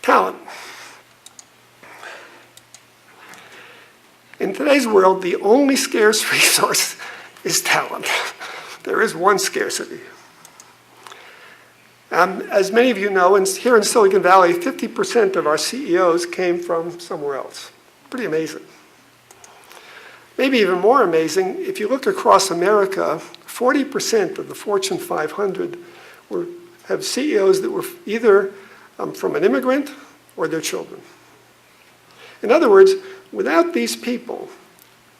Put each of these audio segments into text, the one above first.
Talent. In today's world, the only scarce resource is talent. There is one scarcity. As many of you know, here in Silicon Valley, 50% of our CEOs came from somewhere else. Pretty amazing. Maybe even more amazing, if you look across America, 40% of the Fortune 500 have CEOs that were either from an immigrant or their children. In other words, without these people,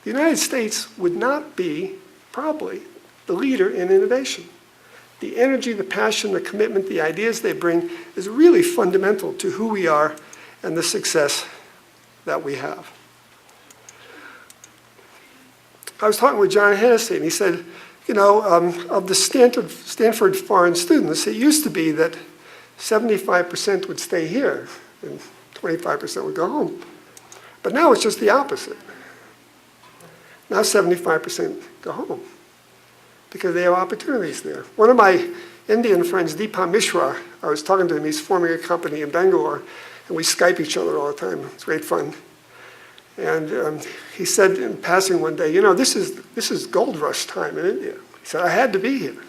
the United States would not be, probably, the leader in innovation. The energy, the passion, the commitment, the ideas they bring is really fundamental to who we are and the success that we have. I was talking with John Hennessy, and he said, you know, of the Stanford foreign students, it used to be that 75% would stay here and 25% would go home. But now it's just the opposite. Now 75% go home because they have opportunities there. One of my Indian friends, Deepa Mishra, I was talking to him, he's forming a company in Bangalore, and we Skype each other all the time. It's great fun. And he said in passing one day, you know, this is gold rush time in India. He said, I had to be here.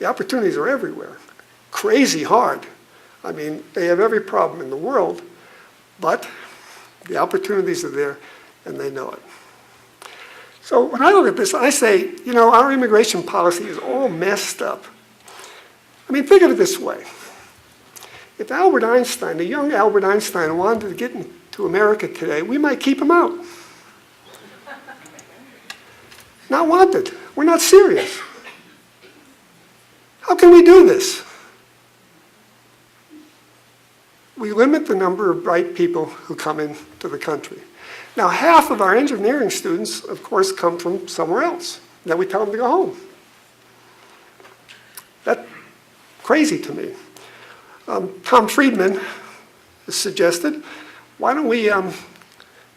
The opportunities are everywhere. Crazy hard. I mean, they have every problem in the world, but the opportunities are there, and they know it. So when I look at this, I say, you know, our immigration policy is all messed up. I mean, think of it this way. If Albert Einstein, the young Albert Einstein, wanted to get into America today, we might keep him out. Not wanted. We're not serious. How can we do this? We limit the number of bright people who come into the country. Now, half of our engineering students, of course, come from somewhere else. Then we tell them to go home. That's crazy to me. Tom Friedman has suggested, why don't we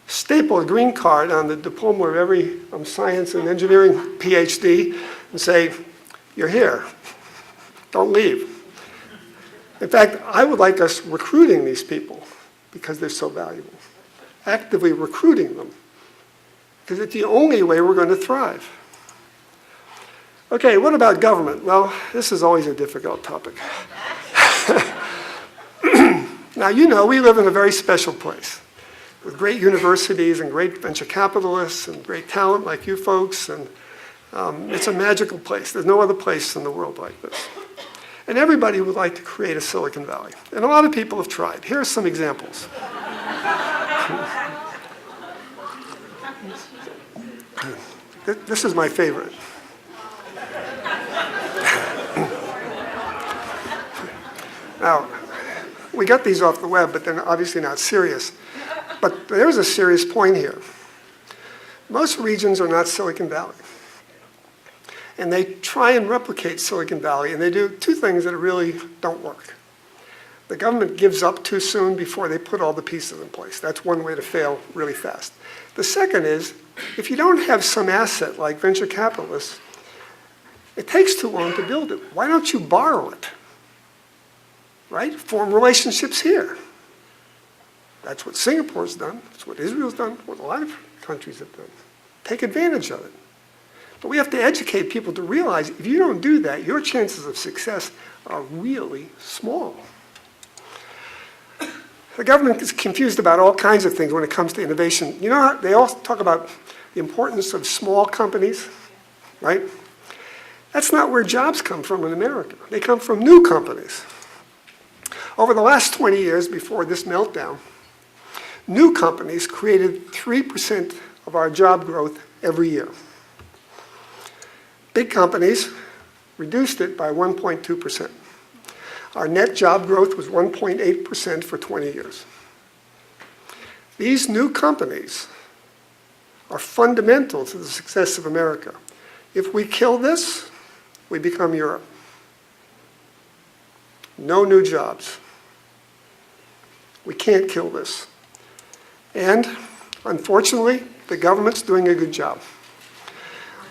staple a green card on the diploma of every science and engineering PhD and say, you're here, don't leave. In fact, I would like us recruiting these people because they're so valuable. Actively recruiting them, because it's the only way we're going to thrive. Okay, what about government? Well, this is always a difficult topic. Now, you know, we live in a very special place with great universities and great venture capitalists and great talent like you folks, and it's a magical place. There's no other place in the world like this. And everybody would like to create a Silicon Valley. And a lot of people have tried. Here are some examples. This is my favorite. Now, we got these off the web, but they're obviously not serious. But there's a serious point here. Most regions are not Silicon Valley. And they try and replicate Silicon Valley, and they do two things that really don't work. The government gives up too soon before they put all the pieces in place. That's one way to fail really fast. The second is, if you don't have some asset like venture capitalists, it takes too long to build it. Why don't you borrow it? Right? Form relationships here. That's what Singapore's done. That's what Israel's done. What a lot of countries have done. Take advantage of it. But we have to educate people to realize if you don't do that, your chances of success are really small. The government is confused about all kinds of things when it comes to innovation. You know how they all talk about the importance of small companies, right? That's not where jobs come from in America. They come from new companies. Over the last 20 years before this meltdown, new companies created 3% of our job growth every year. Big companies reduced it by 1.2%. Our net job growth was 1.8% for 20 years. These new companies are fundamental to the success of America. If we kill this, we become Europe. No new jobs. We can't kill this. And unfortunately, the government's doing a good job.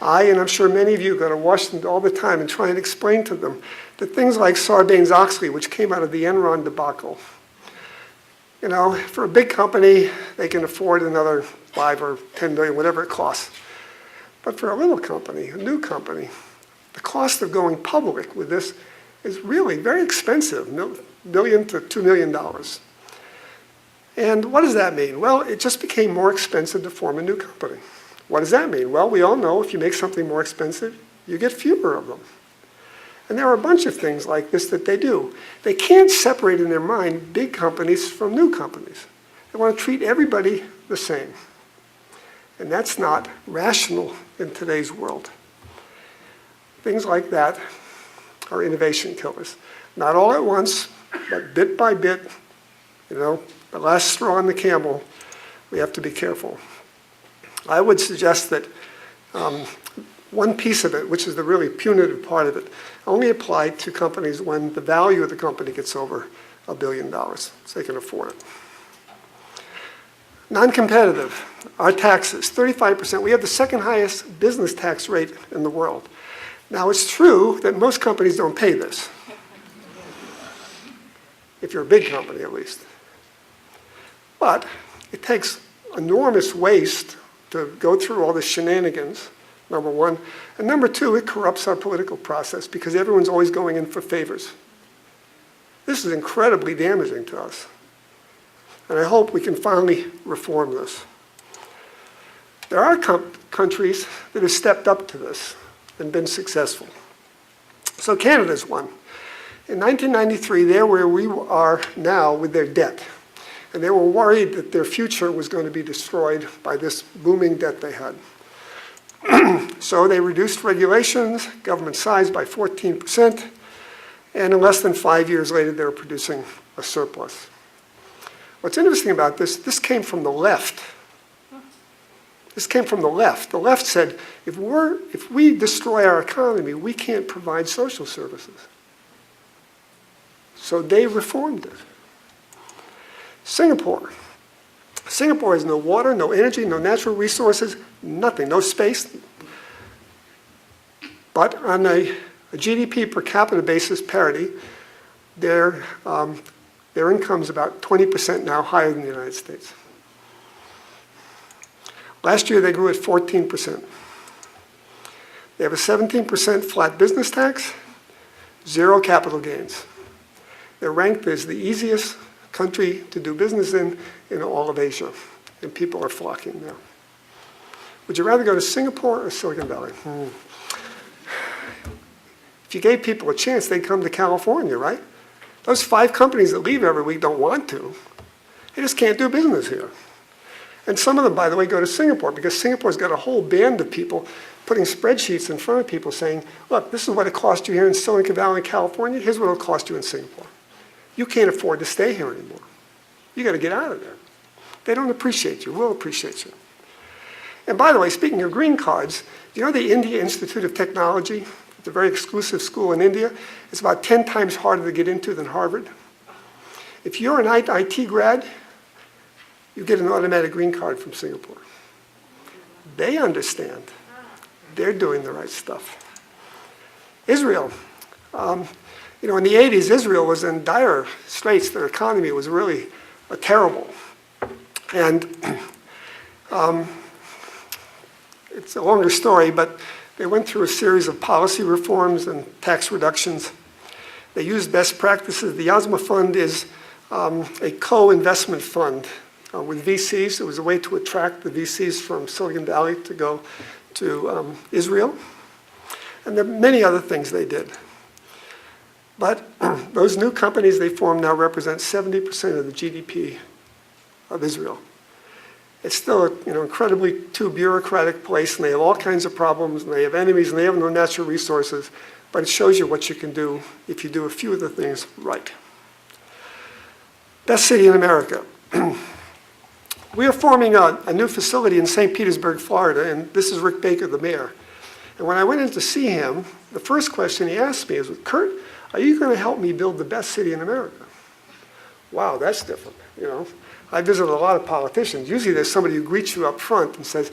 And I'm sure many of you go to Washington all the time and try and explain to them that things like Sarbanes-Oxley, which came out of the Enron debacle, You know, for a big company, they can afford another 5 or 10 million, whatever it costs. But for a little company, a new company, the cost of going public with this is really very expensive, $1 million to $2 million. And what does that mean? Well, it just became more expensive to form a new company. What does that mean? Well, we all know if you make something more expensive, you get fewer of them. And there are a bunch of things like this that they do. They can't separate in their mind big companies from new companies. They want to treat everybody the same. And that's not rational in today's world. Things like that are innovation killers. Not all at once, but bit by bit, you know, the last straw on the camel, we have to be careful. I would suggest that one piece of it, which is the really punitive part of it, only applied to companies when the value of the company gets over $1 billion, so they can afford it. Non-competitive, our taxes, 35%. We have the second highest business tax rate in the world. Now, it's true that most companies don't pay this, if you're a big company at least. But it takes enormous waste to go through all the shenanigans, number one. And number two, it corrupts our political process because everyone's always going in for favors. This is incredibly damaging to us. And I hope we can finally reform this. There are countries that have stepped up to this and been successful. So Canada's one. In 1993, they're where we are now with their debt. And they were worried that their future was going to be destroyed by this booming debt they had. So they reduced regulations, government size by 14%, and in less than 5 years later, they were producing a surplus. What's interesting about this came from the left. This came from the left. The left said, if we destroy our economy, we can't provide social services. So they reformed it. Singapore. Singapore has no water, no energy, no natural resources, nothing, no space. But on a GDP per capita basis parity, their income is about 20% now higher than the United States. Last year they grew at 14%. They have a 17% flat business tax, 0 capital gains. They're ranked as the easiest country to do business in all of Asia, and people are flocking there. Would you rather go to Singapore or Silicon Valley? If you gave people a chance, they'd come to California, right? Those 5 companies that leave every week don't want to. They just can't do business here. And some of them, by the way, go to Singapore because Singapore's got a whole band of people putting spreadsheets in front of people saying, look, this is what it cost you here in Silicon Valley, California. Here's what it'll cost you in Singapore. You can't afford to stay here anymore. You got to get out of there. They don't appreciate you. We'll appreciate you. And by the way, speaking of green cards, do you know the India Institute of Technology? It's a very exclusive school in India. It's about 10 times harder to get into than Harvard. If you're an IT grad, you get an automatic green card from Singapore. They understand. They're doing the right stuff. Israel. You know, in the 80s, Israel was in dire straits. Their economy was really terrible. And it's a longer story, but they went through a series of policy reforms and tax reductions. They used best practices. The Yasma Fund is a co-investment fund with VCs. It was a way to attract the VCs from Silicon Valley to go to Israel. And there are many other things they did. But those new companies they formed now represent 70% of the GDP of Israel. It's still an incredibly too bureaucratic place, and they have all kinds of problems, and they have enemies, and they have no natural resources, but it shows you what you can do if you do a few of the things right. Best city in America. We are forming a new facility in St. Petersburg, Florida, and this is Rick Baker, the mayor. And when I went in to see him, the first question he asked me is, Curt, are you going to help me build the best city in America? Wow, that's different, you know. I visit a lot of politicians. Usually there's somebody who greets you up front and says,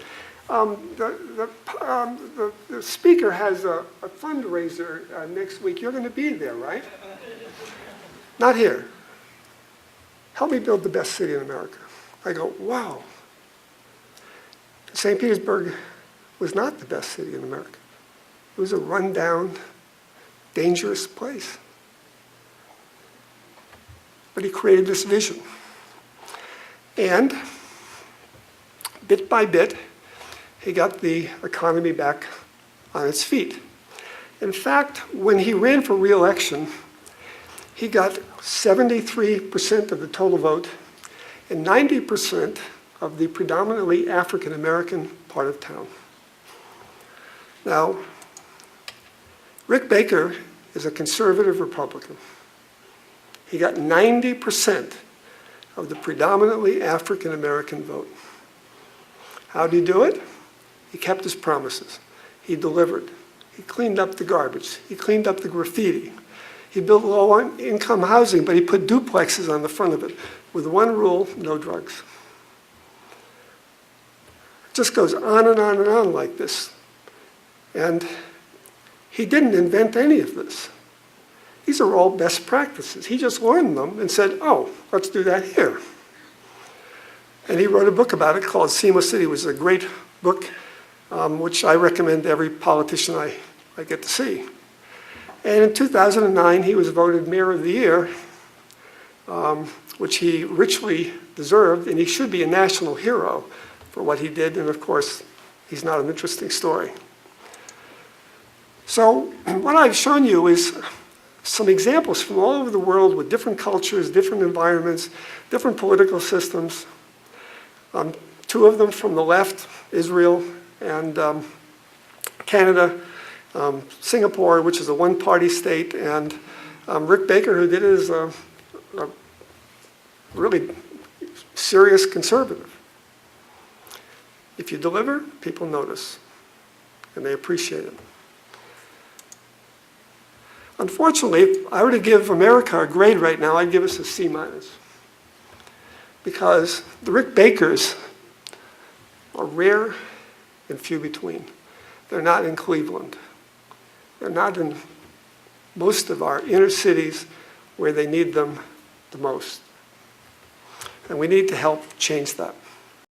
the speaker has a fundraiser next week. You're going to be there, right? Not here. help me build the best city in America. I go, wow. St. Petersburg was not the best city in America. It was a rundown, dangerous place. But he created this vision. And bit by bit, he got the economy back on its feet. In fact, when he ran for re-election, he got 73% of the total vote and 90% of the predominantly African-American part of town. Now, Rick Baker is a conservative Republican. He got 90% of the predominantly African-American vote. How did he do it? He kept his promises. He delivered. He cleaned up the garbage. He cleaned up the graffiti. He built low-income housing, but he put duplexes on the front of it with one rule: no drugs. It just goes on and on and on like this. And he didn't invent any of this. These are all best practices. He just learned them and said, oh, let's do that here. And he wrote a book about it called Seamless City. It was a great book, which I recommend to every politician I get to see. And in 2009, he was voted Mayor of the Year, which he richly deserved, and he should be a national hero for what he did. And of course, he's not an interesting story. So what I've shown you is some examples from all over the world with different cultures, different environments, different political systems. Two of them from the left, Israel and Canada, Singapore, which is a one-party state, and Rick Baker, who did it as a really serious conservative. If you deliver, people notice, and they appreciate it. Unfortunately, if I were to give America a grade right now, I'd give us a C-, because the Rick Bakers are rare and few between. They're not in Cleveland. They're not in most of our inner cities where they need them the most. And we need to help change that.